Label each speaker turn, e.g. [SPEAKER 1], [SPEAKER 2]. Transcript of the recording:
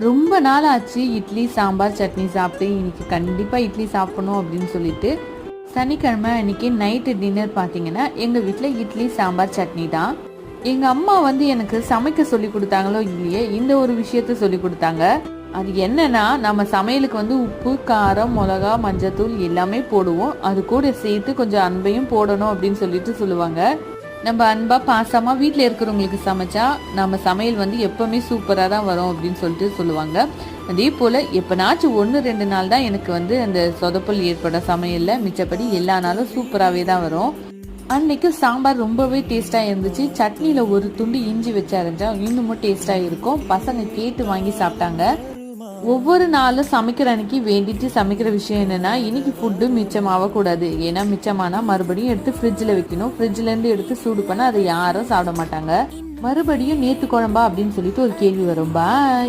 [SPEAKER 1] ரொம்ப நாள் ஆச்சு இட்லி சாம்பார் சட்னி சாப்பிட்டு. இன்னைக்கு கண்டிப்பாக இட்லி சாப்பிடணும் அப்படின்னு சொல்லிட்டு சனிக்கிழமை அன்னைக்கு நைட்டு டின்னர் பார்த்தீங்கன்னா எங்கள் வீட்டில் இட்லி சாம்பார் சட்னி தான். எங்கள் அம்மா எனக்கு சமைக்க சொல்லி கொடுத்தாங்களோ இல்லையே, இந்த ஒரு விஷயத்த சொல்லி கொடுத்தாங்க. அது என்னன்னா, நம்ம சமையலுக்கு உப்பு, காரம், மிளகா, மஞ்சத்தூள் எல்லாமே போடுவோம். அது கூட சேர்த்து கொஞ்சம் அன்பையும் போடணும் அப்படின்னு சொல்லிட்டு சொல்லுவாங்க. நம்ம அன்பா பாசமா வீட்டில் இருக்கிறவங்களுக்கு சமைச்சா நம்ம சமையல் எப்பவுமே சூப்பராக தான் வரும் அப்படின்னு சொல்லிட்டு சொல்லுவாங்க. அதே போல் எப்போனாச்சும் 1-2 நாள் தான் எனக்கு அந்த சொதப்பல் ஏற்பட சமையலில், மிச்சப்படி எல்லா நாளும் சூப்பராகவே தான் வரும். அன்னைக்கு சாம்பார் ரொம்பவே டேஸ்ட்டாக இருந்துச்சு. சட்னியில் ஒரு துண்டு இஞ்சி வச்சு அரைஞ்சா இன்னமும் டேஸ்ட்டாக இருக்கும். பசங்க கேட்டு வாங்கி சாப்பிட்டாங்க. ஒவ்வொரு நாளும் சமைக்கிற அன்னைக்கு வேண்டிட்டு சமைக்கிற விஷயம் என்னன்னா, இன்னைக்கு ஃபுட்டு மிச்சமாகக்கூடாது. ஏன்னா மிச்சமானா மறுபடியும் எடுத்து ஃப்ரிட்ஜில் வைக்கணும். ஃப்ரிட்ஜிலேருந்து எடுத்து சூடு பண்ண அதை யாரும் சாப்பிட மாட்டாங்க. மறுபடியும் நேற்று குழம்பா அப்படின்னு சொல்லிட்டு ஒரு கேள்வி வரும். பாய்.